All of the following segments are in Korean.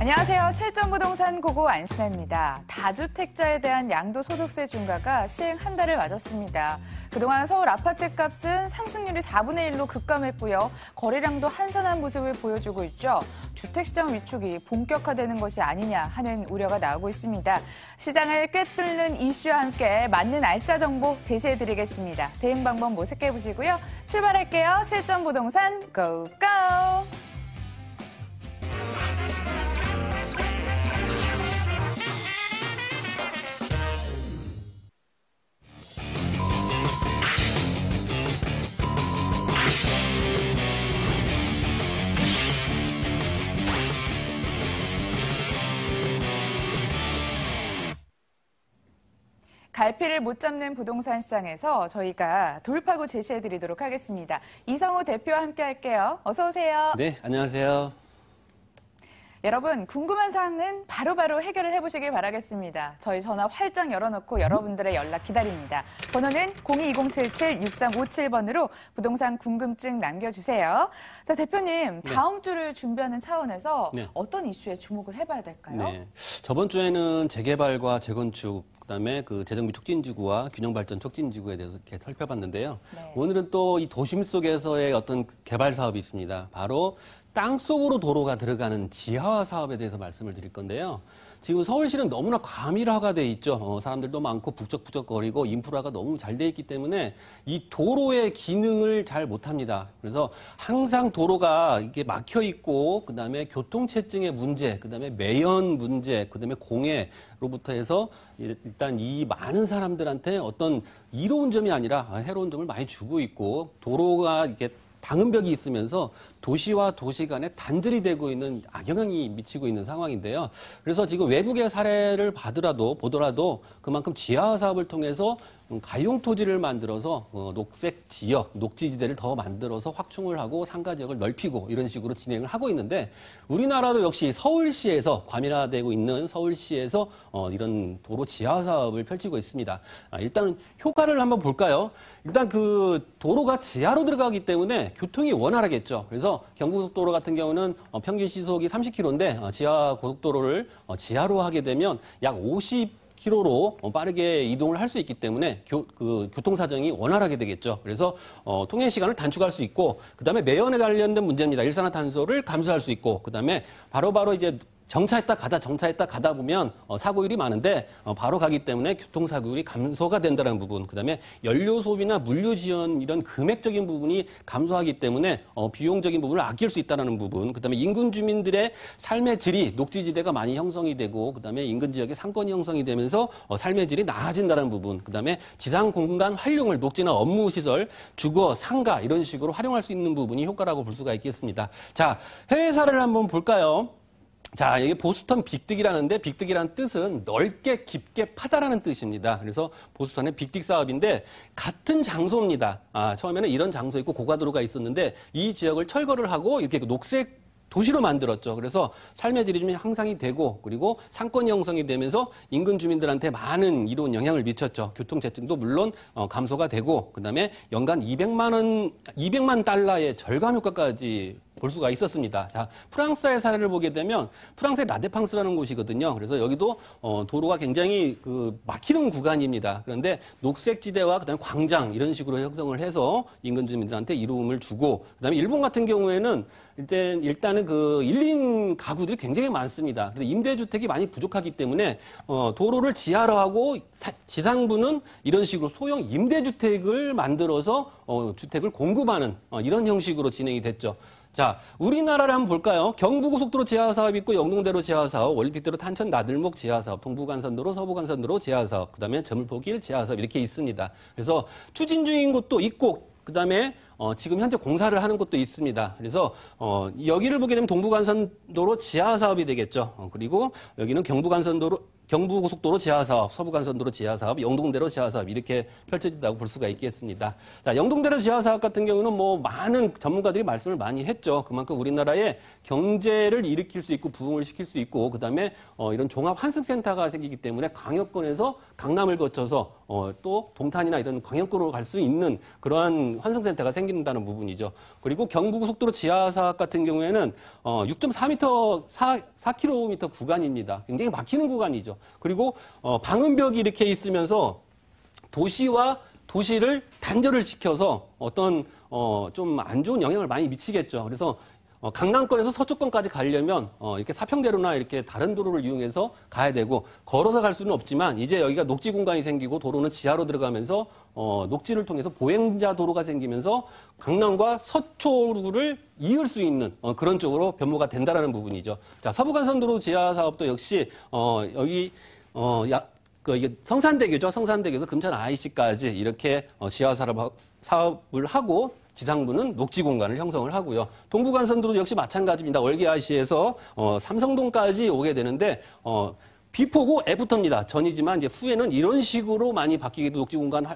안녕하세요. 실전부동산 고고 안신혜입니다. 다주택자에 대한 양도소득세 중과가 시행 한 달을 맞았습니다. 그동안 서울 아파트값은 상승률이 4분의 1로 급감했고요. 거래량도 한산한 모습을 보여주고 있죠. 주택시장 위축이 본격화되는 것이 아니냐 하는 우려가 나오고 있습니다. 시장을 꿰뚫는 이슈와 함께 맞는 알짜 정보 제시해드리겠습니다. 대응 방법 모색해 보시고요. 출발할게요. 실전부동산 고고! 갈피를 못 잡는 부동산 시장에서 저희가 돌파구 제시해드리도록 하겠습니다. 이성우 대표와 함께 할게요. 어서 오세요. 네, 안녕하세요. 여러분, 궁금한 사항은 바로바로 해결을 해보시길 바라겠습니다. 저희 전화 활짝 열어놓고 여러분들의 연락 기다립니다. 번호는 022077-6357번으로 부동산 궁금증 남겨주세요. 자, 대표님, 다음 주를 준비하는 차원에서 어떤 이슈에 주목을 해봐야 될까요? 네, 저번 주에는 재개발과 재건축, 그다음에 그 재정비 촉진지구와 균형발전 촉진지구에 대해서 이렇게 살펴봤는데요. 오늘은 또 이 도심 속에서의 어떤 개발 사업이 있습니다. 바로 땅속으로 도로가 들어가는 지하화 사업에 대해서 말씀을 드릴 건데요. 지금 서울시는 너무나 과밀화가 돼 있죠. 사람들도 많고 북적북적거리고 인프라가 너무 잘 돼 있기 때문에 이 도로의 기능을 잘 못합니다. 그래서 항상 도로가 이게 막혀 있고, 그다음에 교통체증의 문제, 그다음에 매연 문제, 그다음에 공해로부터 해서 일단 이 많은 사람들한테 어떤 이로운 점이 아니라 해로운 점을 많이 주고 있고, 도로가 이게 방음벽이 있으면서 도시와 도시 간에 단절이 되고 있는 악영향이 미치고 있는 상황인데요. 그래서 지금 외국의 사례를 보더라도 그만큼 지하화 사업을 통해서 가용 토지를 만들어서 녹색 지역, 녹지지대를 더 만들어서 확충을 하고 상가 지역을 넓히고 이런 식으로 진행을 하고 있는데, 우리나라도 역시 서울시에서 과밀화되고 있는 서울시에서 이런 도로 지하화 사업을 펼치고 있습니다. 일단 효과를 한번 볼까요? 일단 그 도로가 지하로 들어가기 때문에 교통이 원활하겠죠. 그래서 경부고속도로 같은 경우는 평균 시속이 30km인데 지하 고속도로를 지하로 하게 되면 약 50km로 빠르게 이동을 할 수 있기 때문에 교통 사정이 원활하게 되겠죠. 그래서 통행 시간을 단축할 수 있고, 그다음에 매연에 관련된 문제입니다. 일산화탄소를 감소할 수 있고, 그다음에 바로바로 이제 정차했다 가다 보면 사고율이 많은데 바로 가기 때문에 교통사고율이 감소가 된다는 부분, 그다음에 연료 소비나 물류 지원 이런 금액적인 부분이 감소하기 때문에 비용적인 부분을 아낄 수 있다는 부분, 그다음에 인근 주민들의 삶의 질이 녹지지대가 많이 형성이 되고, 그다음에 인근 지역에 상권이 형성이 되면서 삶의 질이 나아진다는 부분, 그다음에 지상 공간 활용을 녹지나 업무 시설, 주거, 상가 이런 식으로 활용할 수 있는 부분이 효과라고 볼 수가 있겠습니다. 자, 해외 사례를 한번 볼까요? 자, 이게 보스턴 빅딕이라는데, 빅딕이라는 뜻은 넓게 깊게 파다라는 뜻입니다. 그래서 보스턴의 빅딕 사업인데 같은 장소입니다. 처음에는 이런 장소에 있고 고가도로가 있었는데 이 지역을 철거를 하고 이렇게 녹색 도시로 만들었죠. 그래서 삶의 질이 좀 향상이 되고, 그리고 상권이 형성이 되면서 인근 주민들한테 많은 이로운 영향을 미쳤죠. 교통체증도 물론 감소가 되고, 그다음에 연간 200만 달러의 절감 효과까지 볼 수가 있었습니다. 자, 프랑스의 사례를 보게 되면 프랑스의 라데팡스라는 곳이거든요. 그래서 여기도 도로가 굉장히 막히는 구간입니다. 그런데 녹색지대와 그다음에 광장 이런 식으로 형성을 해서 인근 주민들한테 이로움을 주고, 그다음에 일본 같은 경우에는 일단은 그 1인 가구들이 굉장히 많습니다. 그래서 임대주택이 많이 부족하기 때문에 도로를 지하로 하고 지상부는 이런 식으로 소형 임대주택을 만들어서 주택을 공급하는 이런 형식으로 진행이 됐죠. 자, 우리나라를 한번 볼까요? 경부고속도로 지하화 사업이 있고, 영동대로 지하화 사업, 올림픽대로 탄천 나들목 지하화 사업, 동부간선도로, 서부간선도로 지하화 사업, 그다음에 저물포길 지하화 사업 이렇게 있습니다. 그래서 추진 중인 곳도 있고, 그다음에 지금 현재 공사를 하는 곳도 있습니다. 그래서 여기를 보게 되면 동부간선도로 지하화 사업이 되겠죠. 그리고 여기는 경부고속도로 지하사업, 서부간선도로 지하사업, 영동대로 지하사업 이렇게 펼쳐진다고 볼 수가 있겠습니다. 자, 영동대로 지하사업 같은 경우는 뭐 많은 전문가들이 말씀을 많이 했죠. 그만큼 우리나라의 경제를 일으킬 수 있고 부흥을 시킬 수 있고 그다음에 이런 종합 환승센터가 생기기 때문에 광역권에서 강남을 거쳐서 또 동탄이나 이런 광역권으로 갈 수 있는 그러한 환승센터가 생긴다는 부분이죠. 그리고 경부고속도로 지하사업 같은 경우에는 6.4m, 4km 구간입니다. 굉장히 막히는 구간이죠. 그리고 방음벽이 이렇게 있으면서 도시와 도시를 단절을 시켜서 어떤 좀 안 좋은 영향을 많이 미치겠죠. 그래서 강남권에서 서초권까지 가려면 이렇게 사평대로나 이렇게 다른 도로를 이용해서 가야 되고 걸어서 갈 수는 없지만 이제 여기가 녹지 공간이 생기고 도로는 지하로 들어가면서 녹지를 통해서 보행자 도로가 생기면서 강남과 서초를 이을 수 있는 그런 쪽으로 변모가 된다라는 부분이죠. 자, 서부간선도로 지하 사업도 역시 여기 이게 성산대교죠. 성산대교에서 금천 IC까지 이렇게 지하 사업을 하고 지상부는 녹지 공간을 형성을 하고요. 동부간선도로 역시 마찬가지입니다. 월계IC에서 삼성동까지 오게 되는데 비포고 애프터입니다. 전이지만 이제 후에는 이런 식으로 많이 바뀌게 녹지 공간이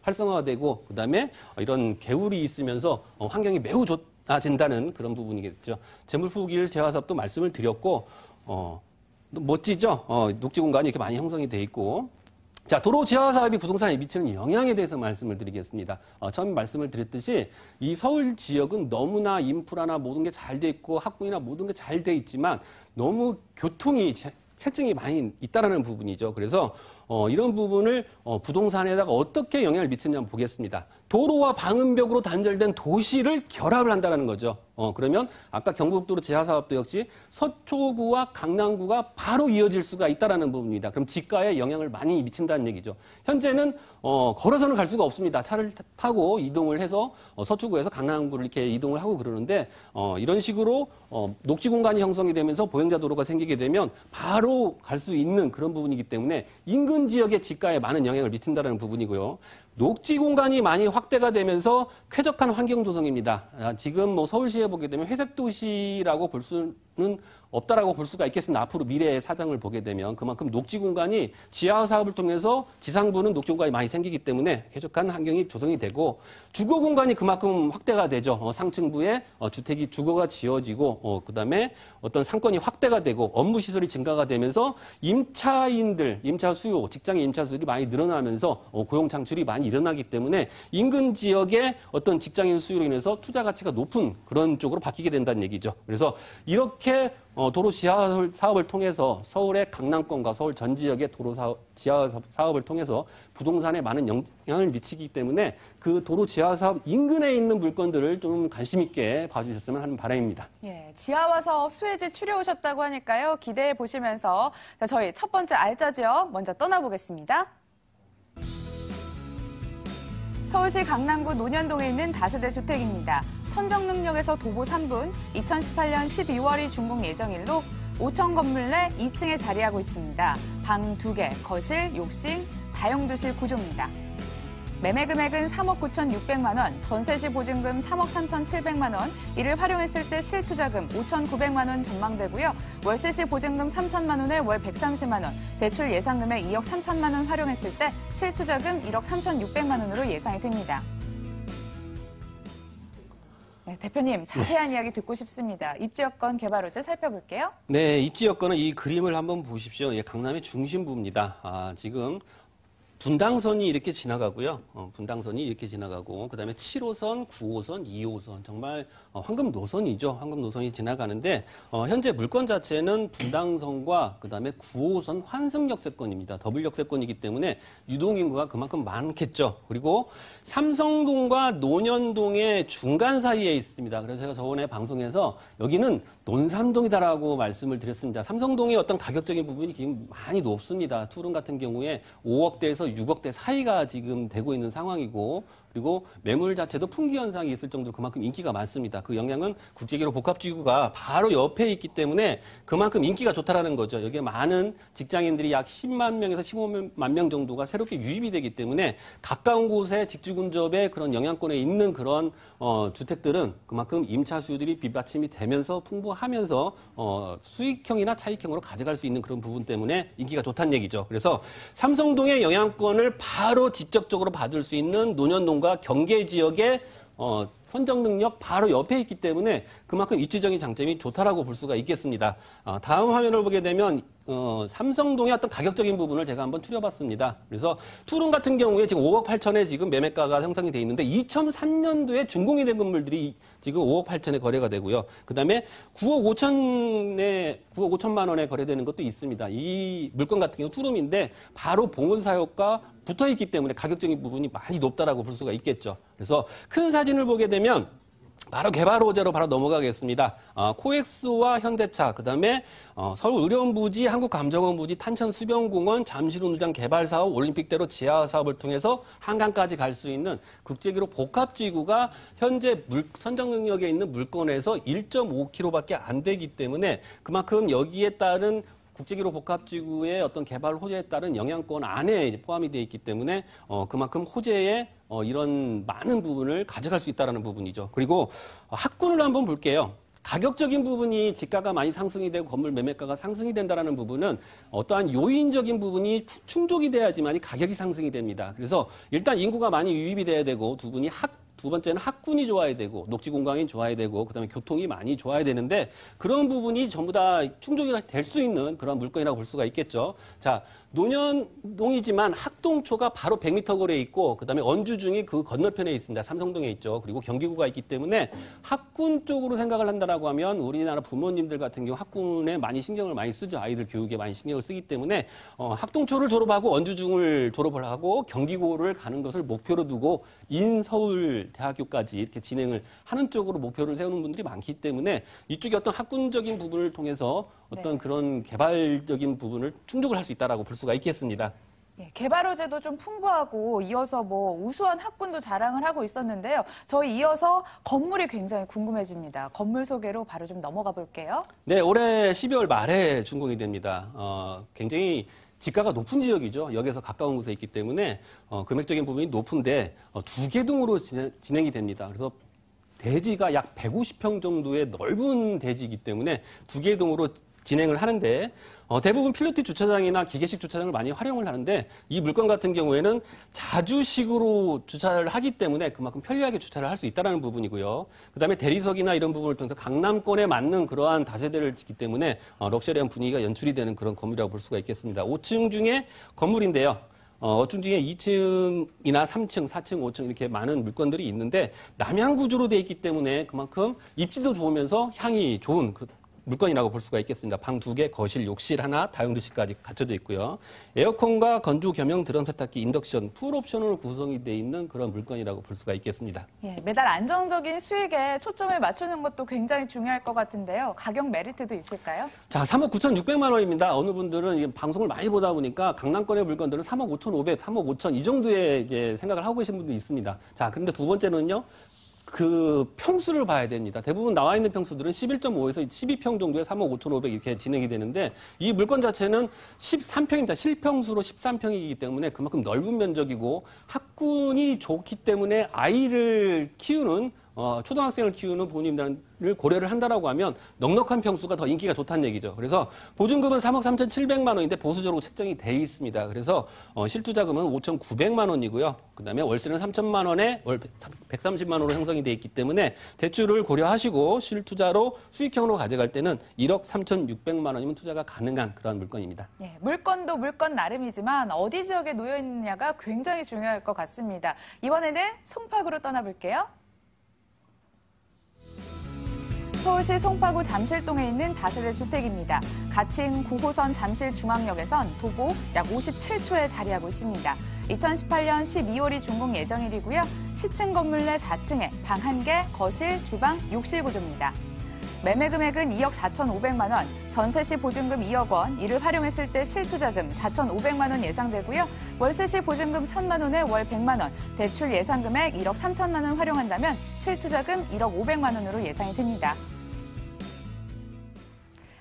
활성화되고 그다음에 이런 개울이 있으면서 환경이 매우 좋아진다는 그런 부분이겠죠. 재물포길 재화사업도 말씀을 드렸고 멋지죠. 녹지 공간이 이렇게 많이 형성이 돼 있고. 자, 도로 지하 사업이 부동산에 미치는 영향에 대해서 말씀을 드리겠습니다. 처음 말씀을 드렸듯이 이 서울 지역은 너무나 인프라나 모든 게 잘 돼 있고 학군이나 모든 게 잘 돼 있지만 너무 교통이 체증이 많이 있다라는 부분이죠. 그래서 이런 부분을 부동산에다가 어떻게 영향을 미치는지 한번 보겠습니다. 도로와 방음벽으로 단절된 도시를 결합을 한다는 거죠. 그러면 아까 경부고속도로 지하사업도 역시 서초구와 강남구가 바로 이어질 수가 있다는 부분입니다. 그럼 지가에 영향을 많이 미친다는 얘기죠. 현재는 걸어서는 갈 수가 없습니다. 차를 타고 이동을 해서 서초구에서 강남구를 이렇게 이동을 하고 그러는데 이런 식으로 녹지 공간이 형성이 되면서 보행자 도로가 생기게 되면 바로 갈 수 있는 그런 부분이기 때문에 인근 지역의 지가에 많은 영향을 미친다는 부분이고요. 녹지 공간이 많이 확대가 되면서 쾌적한 환경 조성입니다. 지금 뭐 서울시에 보게 되면 회색 도시라고 볼 수는 없다라고 볼 수가 있겠습니다. 앞으로 미래의 사정을 보게 되면 그만큼 녹지 공간이 지하 사업을 통해서 지상부는 녹지 공간이 많이 생기기 때문에 쾌적한 환경이 조성이 되고 주거 공간이 그만큼 확대가 되죠. 상층부에 주택이 주거가 지어지고 그다음에 어떤 상권이 확대가 되고 업무 시설이 증가가 되면서 임차인들, 임차 수요, 직장의 임차 수요이 많이 늘어나면서 고용 창출이 많이 일어나기 때문에 인근 지역의 어떤 직장인 수요로 인해서 투자 가치가 높은 그런 쪽으로 바뀌게 된다는 얘기죠. 그래서 이렇게 도로 지하 사업을 통해서 서울의 강남권과 서울 전 지역의 도로 지하 사업을 통해서 부동산에 많은 영향을 미치기 때문에 그 도로 지하 사업 인근에 있는 물건들을 좀 관심 있게 봐주셨으면 하는 바람입니다. 예, 지하화 사업 수혜지 추려오셨다고 하니까요. 기대해 보시면서 자, 저희 첫 번째 알짜 지역 먼저 떠나보겠습니다. 서울시 강남구 논현동에 있는 다세대 주택입니다. 선정릉역에서 도보 3분, 2018년 12월이 준공 예정일로 5층 건물 내 2층에 자리하고 있습니다. 방 2개, 거실, 욕실, 다용도실 구조입니다. 매매 금액은 3억 9,600만 원, 전세시 보증금 3억 3,700만 원, 이를 활용했을 때 실투자금 5,900만 원 전망되고요. 월세시 보증금 3천만 원에 월 130만 원, 대출 예상금액 2억 3천만 원 활용했을 때 실투자금 1억 3,600만 원으로 예상이 됩니다. 네, 대표님 자세한 이야기 듣고 싶습니다. 입지여건 개발 호재 살펴볼게요. 네, 입지여건은 이 그림을 한번 보십시오. 강남의 중심부입니다. 지금 분당선이 이렇게 지나가고요. 분당선이 이렇게 지나가고 그다음에 7호선, 9호선, 2호선 정말 황금 노선이죠. 황금 노선이 지나가는데 현재 물건 자체는 분당선과 그다음에 9호선 환승역세권입니다. 더블 역세권이기 때문에 유동 인구가 그만큼 많겠죠. 그리고 삼성동과 논현동의 중간 사이에 있습니다. 그래서 제가 저번에 방송에서 여기는 논삼동이다라고 말씀을 드렸습니다. 삼성동의 어떤 가격적인 부분이 지금 많이 높습니다. 투룸 같은 경우에 5억대에서 6억대 사이가 지금 되고 있는 상황이고 그리고 매물 자체도 풍기 현상이 있을 정도로 그만큼 인기가 많습니다. 그 영향은 국제1호 복합지구가 바로 옆에 있기 때문에 그만큼 인기가 좋다라는 거죠. 여기에 많은 직장인들이 약 10만 명에서 15만 명 정도가 새롭게 유입이 되기 때문에 가까운 곳에 직주 근접에 그런 영향권에 있는 그런 주택들은 그만큼 임차 수요들이 뒷받침이 되면서 풍부하면서 수익형이나 차익형으로 가져갈 수 있는 그런 부분 때문에 인기가 좋다는 얘기죠. 그래서 삼성동의 영향권을 바로 직접적으로 받을 수 있는 논현동과 경계 지역의 선정 능력 바로 옆에 있기 때문에 그만큼 입지적인 장점이 좋다라고 볼 수가 있겠습니다. 다음 화면을 보게 되면 삼성동의 어떤 가격적인 부분을 제가 한번 추려봤습니다. 그래서 투룸 같은 경우에 지금 5억 8천에 지금 매매가가 형성이 돼 있는데 2003년도에 준공이 된 건물들이 지금 5억 8천에 거래가 되고요. 그다음에 9억 5천만 원에 거래되는 것도 있습니다. 이 물건 같은 경우 투룸인데 바로 봉은사역과 붙어 있기 때문에 가격적인 부분이 많이 높다라고 볼 수가 있겠죠. 그래서 큰 사진을 보게 되면 바로 개발 호재로 바로 넘어가겠습니다. 코엑스와 현대차, 그다음에 서울의료원부지, 한국감정원부지, 탄천수변공원, 잠실운동장 개발사업, 올림픽대로 지하사업을 통해서 한강까지 갈 수 있는 국제1호 복합지구가 현재 선정 능력에 있는 물건에서 1.5km밖에 안 되기 때문에 그만큼 여기에 따른 국제1호 복합지구의 어떤 개발 호재에 따른 영향권 안에 포함이 되어 있기 때문에 그만큼 호재에 이런 많은 부분을 가져갈 수 있다는 부분이죠. 그리고 학군을 한번 볼게요. 가격적인 부분이 지가가 많이 상승이 되고 건물 매매가가 상승이 된다는 부분은 어떠한 요인적인 부분이 충족이 돼야지만 가격이 상승이 됩니다. 그래서 일단 인구가 많이 유입이 돼야 되고 두 번째는 학군이 좋아야 되고 녹지 공간이 좋아야 되고 그다음에 교통이 많이 좋아야 되는데 그런 부분이 전부 다 충족이 될 수 있는 그런 물건이라고 볼 수가 있겠죠. 자, 논현동이지만 학동초가 바로 100m 거리에 있고 그다음에 언주중이 그 건너편에 있습니다. 삼성동에 있죠. 그리고 경기구가 있기 때문에 학군 쪽으로 생각을 한다라고 하면 우리나라 부모님들 같은 경우 학군에 많이 신경을 많이 쓰죠. 아이들 교육에 많이 신경을 쓰기 때문에 학동초를 졸업하고 언주중을 졸업을 하고 경기고를 가는 것을 목표로 두고 인서울대학교까지 이렇게 진행을 하는 쪽으로 목표를 세우는 분들이 많기 때문에 이쪽에 어떤 학군적인 부분을 통해서 어떤 그런 개발적인 부분을 충족을 할 수 있다라고 볼 수가 있겠습니다. 예, 개발 호재도 좀 풍부하고 이어서 우수한 학군도 자랑을 하고 있었는데요. 저희 이어서 건물이 굉장히 궁금해집니다. 건물 소개로 바로 좀 넘어가 볼게요. 네, 올해 12월 말에 준공이 됩니다. 굉장히 지가가 높은 지역이죠. 역에서 가까운 곳에 있기 때문에 금액적인 부분이 높은데 두 개 동으로 진행이 됩니다. 그래서 대지가 약 150평 정도의 넓은 대지이기 때문에 두 개 동으로 진행을 하는데 대부분 필로티 주차장이나 기계식 주차장을 많이 활용을 하는데 이 물건 같은 경우에는 자주식으로 주차를 하기 때문에 그만큼 편리하게 주차를 할 수 있다는 부분이고요. 그다음에 대리석이나 이런 부분을 통해서 강남권에 맞는 그러한 다세대를 짓기 때문에 럭셔리한 분위기가 연출이 되는 그런 건물이라고 볼 수가 있겠습니다. 5층 중에 건물인데요. 어중 중에 2층이나 3층, 4층, 5층 이렇게 많은 물건들이 있는데 남향 구조로 되어 있기 때문에 그만큼 입지도 좋으면서 향이 좋은 물건이라고 볼 수가 있겠습니다. 방 2개, 거실, 욕실 하나, 다용도실까지 갖춰져 있고요. 에어컨과 건조 겸용 드럼 세탁기, 인덕션, 풀 옵션으로 구성이 되어 있는 그런 물건이라고 볼 수가 있겠습니다. 예, 매달 안정적인 수익에 초점을 맞추는 것도 굉장히 중요할 것 같은데요. 가격 메리트도 있을까요? 자, 3억 9,600만 원입니다. 어느 분들은 방송을 많이 보다 보니까 강남권의 물건들은 3억 5,500, 3억 5천 이 정도의 이제 생각을 하고 계신 분도 있습니다. 자, 그런데 두 번째는요. 그 평수를 봐야 됩니다. 대부분 나와 있는 평수들은 11.5에서 12평 정도에 3억 5,500 이렇게 진행이 되는데 이 물건 자체는 13평입니다. 실평수로 13평이기 때문에 그만큼 넓은 면적이고 학군이 좋기 때문에 아이를 키우는 초등학생을 키우는 부모님들을 고려를 한다라고 하면 넉넉한 평수가 더 인기가 좋다는 얘기죠. 그래서 보증금은 3억 3,700만 원인데 보수적으로 책정이 돼 있습니다. 그래서 실투자금은 5,900만 원이고요. 그다음에 월세는 3천만 원에 월 130만 원으로 형성이 돼 있기 때문에 대출을 고려하시고 실투자로 수익형으로 가져갈 때는 1억 3,600만 원이면 투자가 가능한 그런 물건입니다. 네, 물건도 물건 나름이지만 어디 지역에 놓여 있느냐가 굉장히 중요할 것 같습니다. 이번에는 송파구로 떠나볼게요. 서울시 송파구 잠실동에 있는 다세대 주택입니다. 가칭 9호선 잠실중앙역에선 도보 약 57초에 자리하고 있습니다. 2018년 12월이 준공 예정일이고요. 10층 건물 내 4층에 방 1개, 거실, 주방, 욕실 구조입니다. 매매 금액은 2억 4,500만 원, 전세 시 보증금 2억 원, 이를 활용했을 때 실투자금 4,500만 원 예상되고요. 월세 시 보증금 1,000만 원에 월 100만 원, 대출 예상 금액 1억 3천만 원 활용한다면 실투자금 1억 500만 원으로 예상이 됩니다.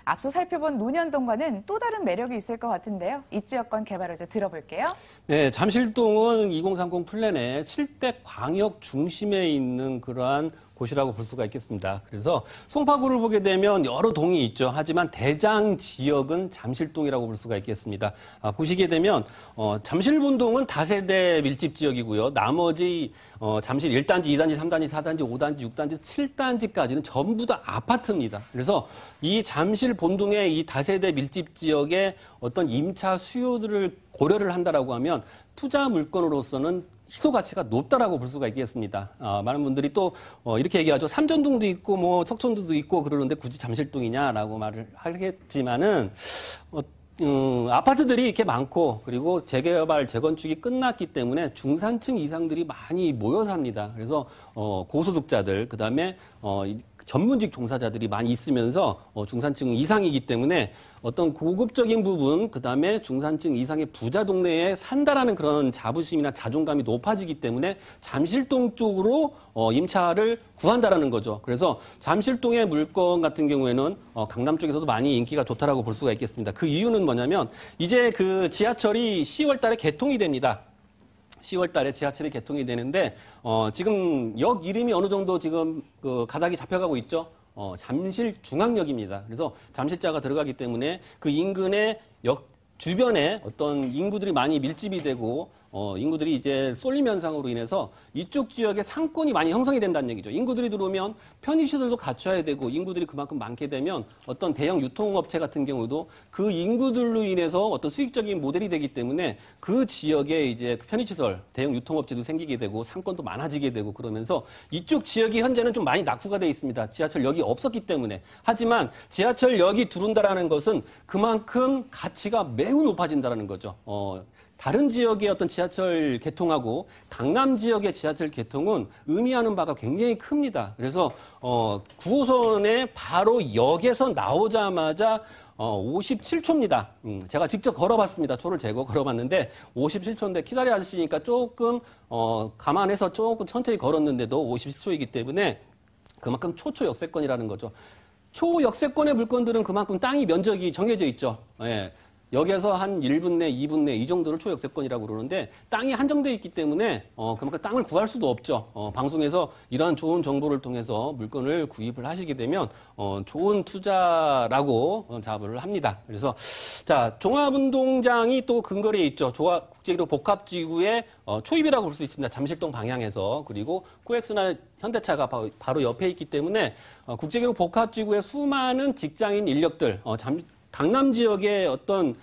앞서 살펴본 논현동과는 또 다른 매력이 있을 것 같은데요. 입지 여건 개발호재 들어볼게요. 네, 잠실동은 2030 플랜의 7대 광역 중심에 있는 그러한 곳이라고 볼 수가 있겠습니다. 그래서 송파구를 보게 되면 여러 동이 있죠. 하지만 대장 지역은 잠실동이라고 볼 수가 있겠습니다. 보시게 되면 잠실분동은 다세대 밀집 지역이고요. 나머지 잠실 1단지, 2단지, 3단지, 4단지, 5단지, 6단지, 7단지까지는 전부 다 아파트입니다. 그래서 이 잠실 본동의 이 다세대 밀집 지역의 어떤 임차 수요들을 고려를 한다라고 하면 투자 물건으로서는 희소 가치가 높다라고 볼 수가 있겠습니다. 많은 분들이 또 이렇게 얘기하죠. 삼전동도 있고 뭐 석촌도도 있고 그러는데 굳이 잠실동이냐라고 말을 하겠지만은 아파트들이 이렇게 많고 그리고 재개발, 재건축이 끝났기 때문에 중산층 이상들이 많이 모여 삽니다. 그래서 고소득자들, 그다음에 전문직 종사자들이 많이 있으면서 중산층 이상이기 때문에 어떤 고급적인 부분, 그다음에 중산층 이상의 부자 동네에 산다라는 그런 자부심이나 자존감이 높아지기 때문에 잠실동 쪽으로 임차를 구한다라는 거죠. 그래서 잠실동의 물건 같은 경우에는 강남 쪽에서도 많이 인기가 좋다라고 볼 수가 있겠습니다. 그 이유는 뭐냐면 이제 그 지하철이 10월 달에 개통이 됩니다. 10월 달에 지하철이 개통이 되는데 지금 역 이름이 어느 정도 지금 그 가닥이 잡혀가고 있죠. 잠실중앙역입니다. 그래서 잠실자가 들어가기 때문에 그 인근의 역 주변에 어떤 인구들이 많이 밀집이 되고 인구들이 이제 쏠림 현상으로 인해서 이쪽 지역에 상권이 많이 형성이 된다는 얘기죠. 인구들이 들어오면 편의시설도 갖춰야 되고 인구들이 그만큼 많게 되면 어떤 대형 유통업체 같은 경우도 그 인구들로 인해서 어떤 수익적인 모델이 되기 때문에 그 지역에 이제 편의시설, 대형 유통업체도 생기게 되고 상권도 많아지게 되고 그러면서 이쪽 지역이 현재는 좀 많이 낙후가 돼 있습니다. 지하철역이 없었기 때문에. 하지만 지하철역이 들어온다라는 것은 그만큼 가치가 매우 높아진다는 거죠. 다른 지역의 어떤 지하철 개통하고 강남 지역의 지하철 개통은 의미하는 바가 굉장히 큽니다. 그래서 9호선에 바로 역에서 나오자마자 57초입니다. 제가 직접 걸어봤습니다. 초를 재고 걸어봤는데 57초인데 키다리 아저씨니까 조금 감안해서 조금 천천히 걸었는데도 57초이기 때문에 그만큼 초초 역세권이라는 거죠. 초역세권의 물건들은 그만큼 땅이 면적이 정해져 있죠. 예. 역에서 한 1분내, 2분내 이 정도를 초역세권이라고 그러는데 땅이 한정되어 있기 때문에 그만큼 땅을 구할 수도 없죠. 방송에서 이러한 좋은 정보를 통해서 물건을 구입을 하시게 되면 좋은 투자라고 자부를 합니다. 그래서 자 종합운동장이 또 근거리에 있죠. 국제1호 복합지구의 초입이라고 볼 수 있습니다. 잠실동 방향에서. 그리고 코엑스나 현대차가 바로 옆에 있기 때문에 국제1호 복합지구의 수많은 직장인 인력들 강남 지역의 어떤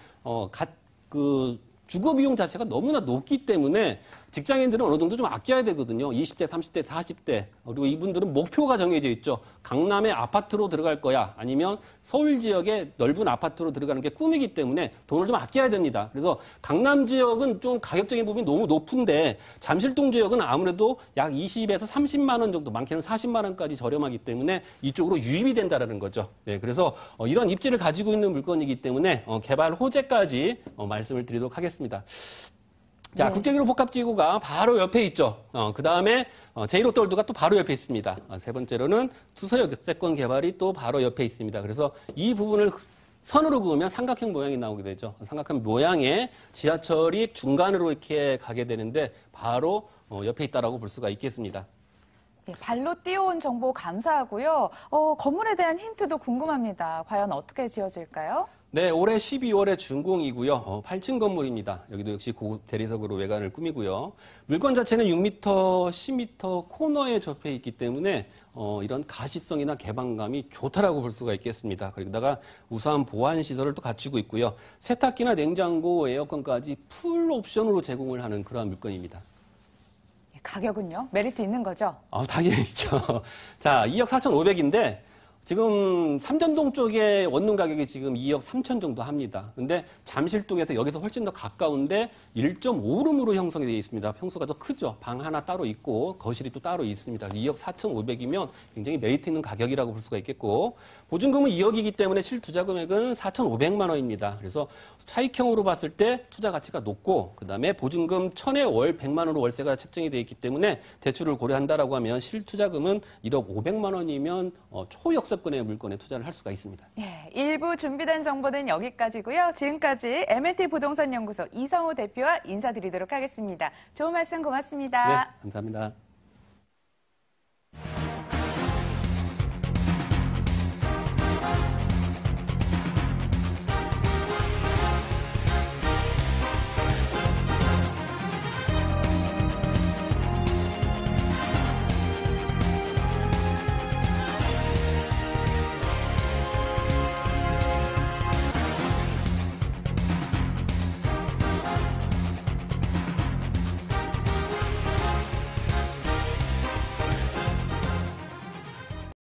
주거 비용 자체가 너무나 높기 때문에 직장인들은 어느 정도 좀 아껴야 되거든요. 20대, 30대, 40대. 그리고 이분들은 목표가 정해져 있죠. 강남의 아파트로 들어갈 거야. 아니면 서울 지역의 넓은 아파트로 들어가는 게 꿈이기 때문에 돈을 좀 아껴야 됩니다. 그래서 강남 지역은 좀 가격적인 부분이 너무 높은데 잠실동 지역은 아무래도 약 20에서 30만 원 정도, 많게는 40만 원까지 저렴하기 때문에 이쪽으로 유입이 된다는 거죠. 네, 그래서 이런 입지를 가지고 있는 물건이기 때문에 개발 호재까지 말씀을 드리도록 하겠습니다. 자, 네. 국제1호 복합지구가 바로 옆에 있죠. 그 다음에 제1호돌드가 또 바로 옆에 있습니다. 세 번째로는 수서역세권 개발이 또 바로 옆에 있습니다. 그래서 이 부분을 선으로 그으면 삼각형 모양이 나오게 되죠. 삼각형 모양의 지하철이 중간으로 이렇게 가게 되는데 바로 옆에 있다라고 볼 수가 있겠습니다. 네, 발로 띄워온 정보 감사하고요. 건물에 대한 힌트도 궁금합니다. 과연 어떻게 지어질까요? 네, 올해 12월에 준공이고요. 8층 건물입니다. 여기도 역시 고급 대리석으로 외관을 꾸미고요. 물건 자체는 6m, 10m 코너에 접해 있기 때문에 이런 가시성이나 개방감이 좋다라고 볼 수가 있겠습니다. 거기다가 우수한 보안 시설을 또 갖추고 있고요. 세탁기나 냉장고, 에어컨까지 풀 옵션으로 제공을 하는 그러한 물건입니다. 가격은요? 메리트 있는 거죠? 당연히 있죠. 자, 2억 4,500인데 지금 삼전동 쪽에 원룸 가격이 지금 2억 3천 정도 합니다. 근데 잠실동에서 여기서 훨씬 더 가까운데 1.5룸으로 형성이 되어 있습니다. 평수가 더 크죠. 방 하나 따로 있고 거실이 또 따로 있습니다. 2억 4,500이면 굉장히 메리트 있는 가격이라고 볼 수가 있겠고 보증금은 2억이기 때문에 실투자 금액은 4,500만 원입니다. 그래서 차익형으로 봤을 때 투자 가치가 높고 그다음에 보증금 1,000에 월 100만 원으로 월세가 책정이 되어 있기 때문에 대출을 고려한다라고 하면 실투자금은 1억 500만 원이면 초역세권의 물건에 투자를 할 수가 있습니다. 예, 일부 준비된 정보는 여기까지고요. 지금까지 M&T 부동산 연구소 이성우 대표와 인사드리도록 하겠습니다. 좋은 말씀 고맙습니다. 네, 감사합니다.